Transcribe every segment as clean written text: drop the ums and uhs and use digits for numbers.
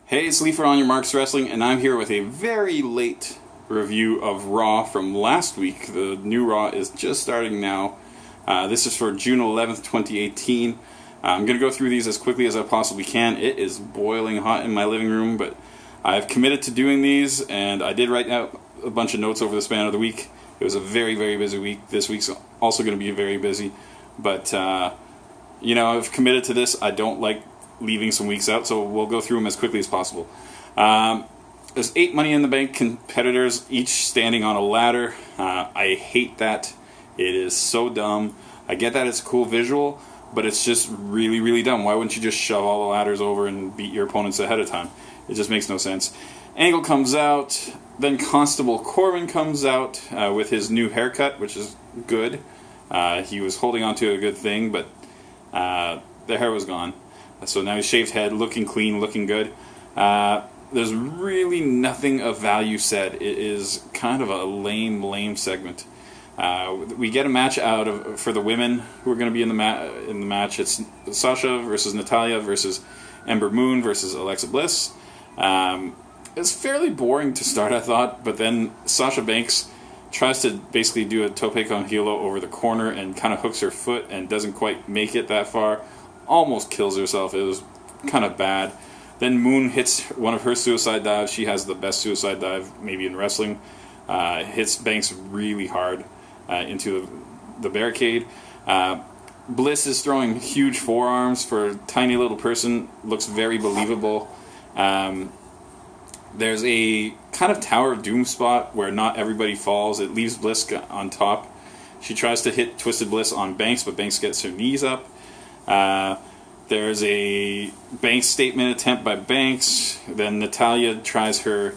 Hey, it's Lee for On Your Marks Wrestling, and I'm here with a very late review of Raw from last week. The new Raw is just starting now. This is for June 11th, 2018. I'm going to go through these as quickly as I possibly can. It is boiling hot in my living room, but I've committed to doing these, and I did write out a bunch of notes over the span of the week. It was a very, very busy week. This week's also going to be very busy, but, I've committed to this. I don't like leaving some weeks out, so we'll go through them as quickly as possible. There's 8 Money in the Bank competitors, each standing on a ladder. I hate that. It is so dumb. I get that it's a cool visual, but it's just really, really dumb. Why wouldn't you just shove all the ladders over and beat your opponents ahead of time? It just makes no sense. Angle comes out, then Constable Corbin comes out with his new haircut, which is good. He was holding on to a good thing, but the hair was gone. So now he's shaved head, looking clean, looking good. There's really nothing of value said. It is kind of a lame segment. We get a match for the women who are going to be in the match. It's Sasha versus Natalya versus Ember Moon versus Alexa Bliss. It's fairly boring to start, I thought, but then Sasha Banks tries to basically do a tope con hilo over the corner and kind of hooks her foot and doesn't quite make it that far. Almost kills herself. It was kind of bad. Then Moon hits one of her suicide dives. She has the best suicide dive maybe in wrestling. Hits Banks really hard into the barricade. Bliss is throwing huge forearms for a tiny little person. Looks very believable. There's a kind of Tower of Doom spot where not everybody falls. It leaves Bliss on top. She tries to hit Twisted Bliss on Banks, but Banks gets her knees up. There's a Banks statement attempt by Banks. Then Natalya tries her,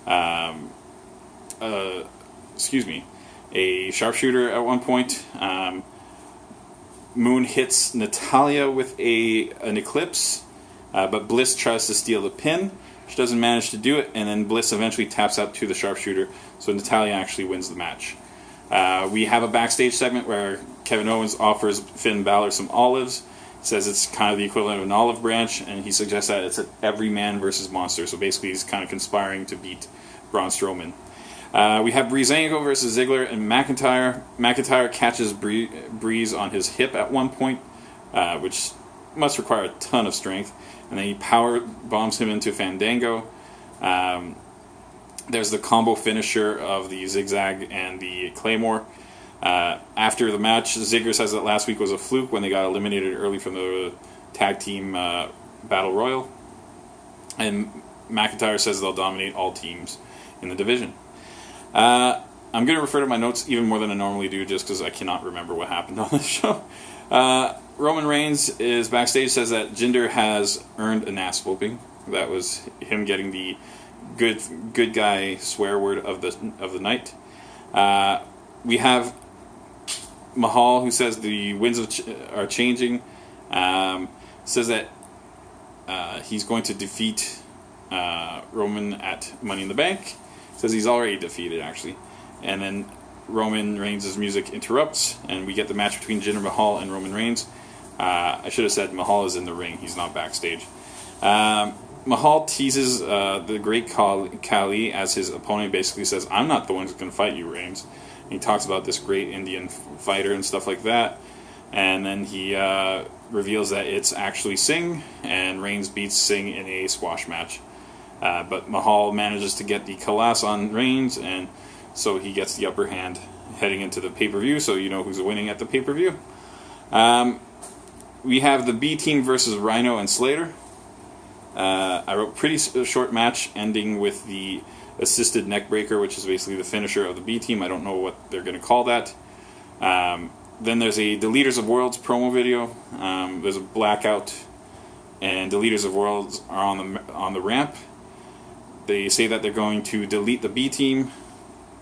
a sharpshooter at one point. Moon hits Natalya with an Eclipse, but Bliss tries to steal the pin. She doesn't manage to do it, and then Bliss eventually taps out to the sharpshooter, so Natalya actually wins the match. We have a backstage segment where Kevin Owens offers Finn Balor some olives. Says it's kind of the equivalent of an olive branch, and he suggests that it's an every man versus monster. So basically, he's kind of conspiring to beat Braun Strowman. We have Breezango versus Ziggler and McIntyre. McIntyre catches Breeze on his hip at one point, which must require a ton of strength, and then he power bombs him into Fandango. There's the combo finisher of the Zigzag and the Claymore. After the match, Ziggler says that last week was a fluke when they got eliminated early from the tag team battle royal, and McIntyre says they'll dominate all teams in the division. I'm going to refer to my notes even more than I normally do, just because I cannot remember what happened on this show. Roman Reigns is backstage, says that Jinder has earned an ass whooping. That was him getting the good guy swear word of the night. We have Mahal, who says the winds are changing. Says that he's going to defeat Roman at Money in the Bank. Says he's already defeated, actually. And then Roman Reigns' music interrupts, and we get the match between Jinder Mahal and Roman Reigns. I should have said Mahal is in the ring. He's not backstage. Mahal teases the Great Khali as his opponent. Basically says, I'm not the one who's going to fight you, Reigns. He talks about this great Indian fighter and stuff like that. And then he reveals that it's actually Singh, and Reigns beats Singh in a squash match. But Mahal manages to get the Khalas on Reigns, and so he gets the upper hand heading into the pay-per-view, so you know who's winning at the pay-per-view. We have the B team versus Rhino and Slater. I wrote pretty short match ending with the assisted neckbreaker, which is basically the finisher of the B team. I don't know what they're going to call that. Then there's the Leaders of Worlds promo video. There's a blackout, and the Leaders of Worlds are on the ramp. They say that they're going to delete the B team,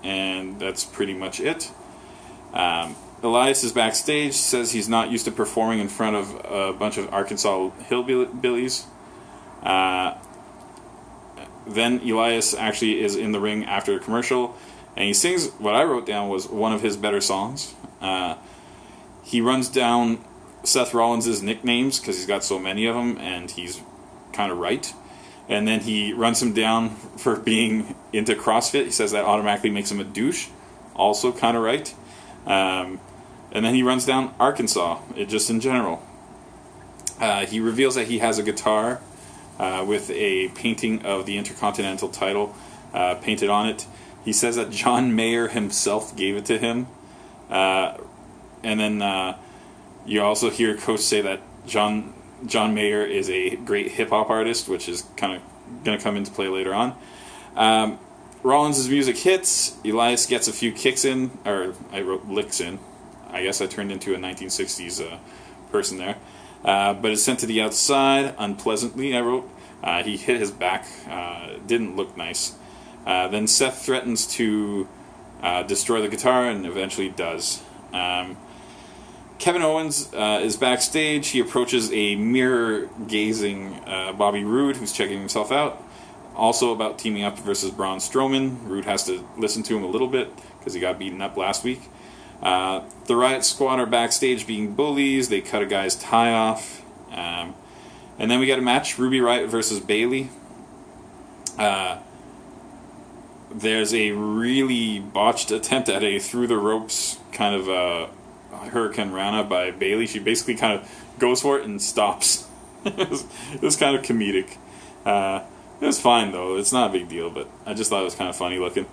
and that's pretty much it. Elias is backstage, says he's not used to performing in front of a bunch of Arkansas hillbillies. Then Elias actually is in the ring after a commercial, and he sings what I wrote down was one of his better songs. He runs down Seth Rollins' nicknames because he's got so many of them, and he's kind of right. and then he runs him down for being into CrossFit. He says that automatically makes him a douche. Also kind of right. And then he runs down Arkansas, just in general. He reveals that he has a guitar with a painting of the Intercontinental title painted on it. He says that John Mayer himself gave it to him. And then you also hear Coach say that John Mayer is a great hip-hop artist, which is kind of going to come into play later on. Rollins' music hits. Elias gets a few kicks in, or I wrote licks in. I guess I turned into a 1960s person there. But it's sent to the outside unpleasantly, I wrote. He hit his back. Didn't look nice. Then Seth threatens to destroy the guitar, and eventually does. Kevin Owens is backstage. He approaches a mirror-gazing Bobby Roode, who's checking himself out. Also about teaming up versus Braun Strowman. Roode has to listen to him a little bit because he got beaten up last week. The Riot Squad are backstage being bullies. They cut a guy's tie off. And then we got a match, Ruby Riott versus Bayley. There's a really botched attempt at a through-the-ropes kind of Hurricane Rana by Bayley. She basically kind of goes for it and stops. It was kind of comedic. It was fine, though. It's not a big deal, but I just thought it was kind of funny looking.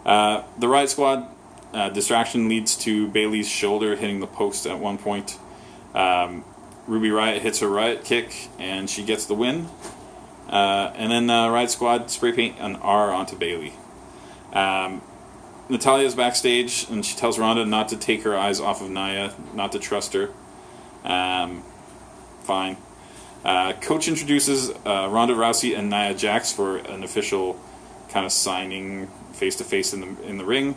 The Riot Squad distraction leads to Bayley's shoulder hitting the post at one point. Ruby Riott hits her Riot kick, and she gets the win. And then Riot Squad spray paint an R onto Bayley. Natalya's backstage, and she tells Ronda not to take her eyes off of Nia, not to trust her. Fine. Coach introduces Ronda Rousey and Nia Jax for an official kind of signing face-to-face in the ring.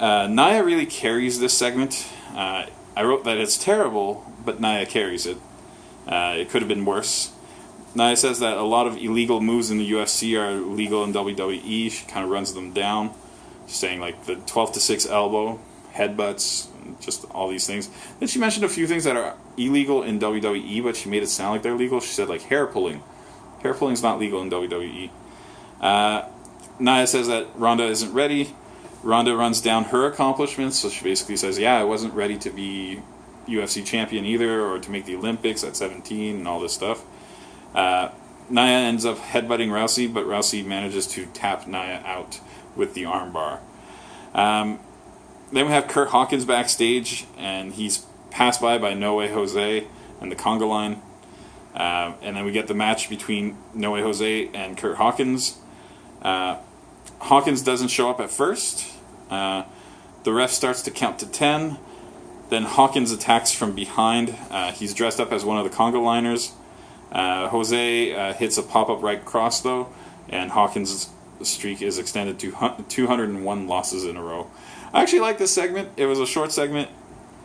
Nia really carries this segment. I wrote that it's terrible, but Nia carries it. It could have been worse. Nia says that a lot of illegal moves in the UFC are legal in WWE. She kind of runs them down, saying like the 12-6 elbow, headbutts, just all these things. Then she mentioned a few things that are illegal in WWE, but she made it sound like they're legal. She said like hair pulling. Hair pulling is not legal in WWE. Nia says that Ronda isn't ready. Ronda runs down her accomplishments, so she basically says, yeah, I wasn't ready to be UFC champion either, or to make the Olympics at 17 and all this stuff. Nia ends up headbutting Rousey, but Rousey manages to tap Nia out with the armbar. Then we have Kurt Hawkins backstage, and he's passed by No Way Jose and the Conga Line. And then we get the match between No Way Jose and Kurt Hawkins. Hawkins doesn't show up at first. The ref starts to count to 10. Then Hawkins attacks from behind. He's dressed up as one of the Conga Liners. Jose hits a pop-up right cross, though, and Hawkins' streak is extended to 201 losses in a row. I actually like this segment. It was a short segment,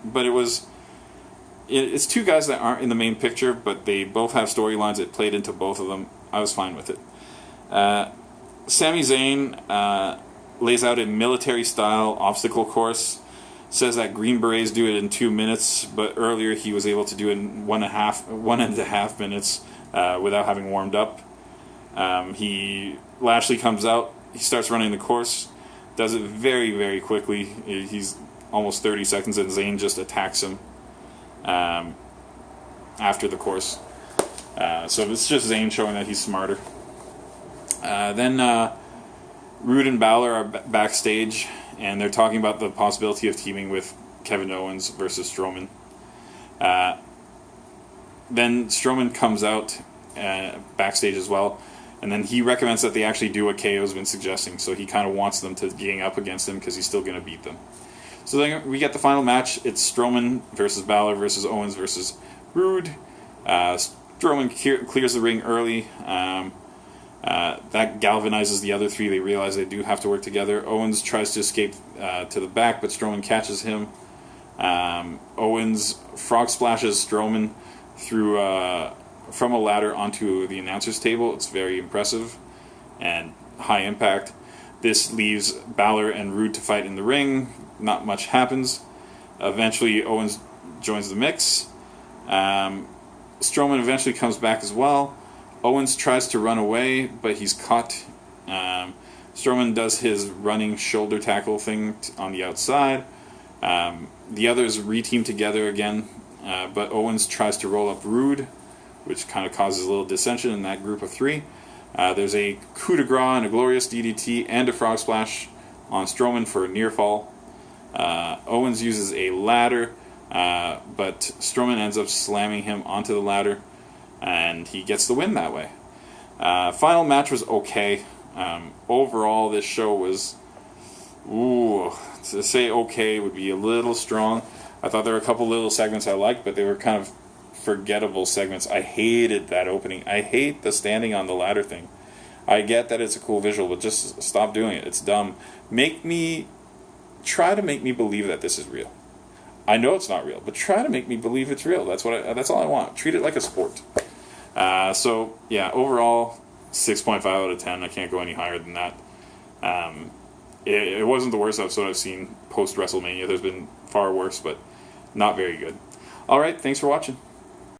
but it's two guys that aren't in the main picture, but they both have storylines that played into both of them. I was fine with it. Sami Zayn lays out a military-style obstacle course, says that Green Berets do it in 2 minutes, but earlier he was able to do it in one and a half minutes without having warmed up. Lashley comes out, he starts running the course, does it very, very quickly. He's almost 30 seconds, and Zayn just attacks him after the course. So it's just Zayn showing that he's smarter. Then Roode and Balor are backstage, and they're talking about the possibility of teaming with Kevin Owens versus Strowman. Then Strowman comes out backstage as well, and then he recommends that they actually do what KO's been suggesting, so he kind of wants them to gang up against him because he's still going to beat them. So then we get the final match. It's Strowman versus Balor versus Owens versus Roode. Strowman clears the ring early. That galvanizes the other three. They realize they do have to work together. Owens tries to escape to the back, but Strowman catches him. Owens frog splashes Strowman from a ladder onto the announcer's table. It's very impressive and high impact. This leaves Balor and Roode to fight in the ring. Not much happens. Eventually, Owens joins the mix. Strowman eventually comes back as well. Owens tries to run away, but he's caught. Strowman does his running shoulder tackle thing on the outside. The others re-team together again, but Owens tries to roll up Rude, which kind of causes a little dissension in that group of three. There's a coup de grace and a glorious DDT and a frog splash on Strowman for a near fall. Owens uses a ladder, but Strowman ends up slamming him onto the ladder, and he gets the win that way. Final match was okay. Overall, this show was, to say okay would be a little strong. I thought there were a couple little segments I liked, but they were kind of forgettable segments. I hated that opening. I hate the standing on the ladder thing. I get that it's a cool visual, but just stop doing it. It's dumb. Try to make me believe that this is real. I know it's not real, but try to make me believe it's real. That's all I want. Treat it like a sport. So yeah, overall 6.5 out of 10. I can't go any higher than that. It wasn't the worst episode I've seen post WrestleMania. There's been far worse, but not very good. All right, thanks for watching.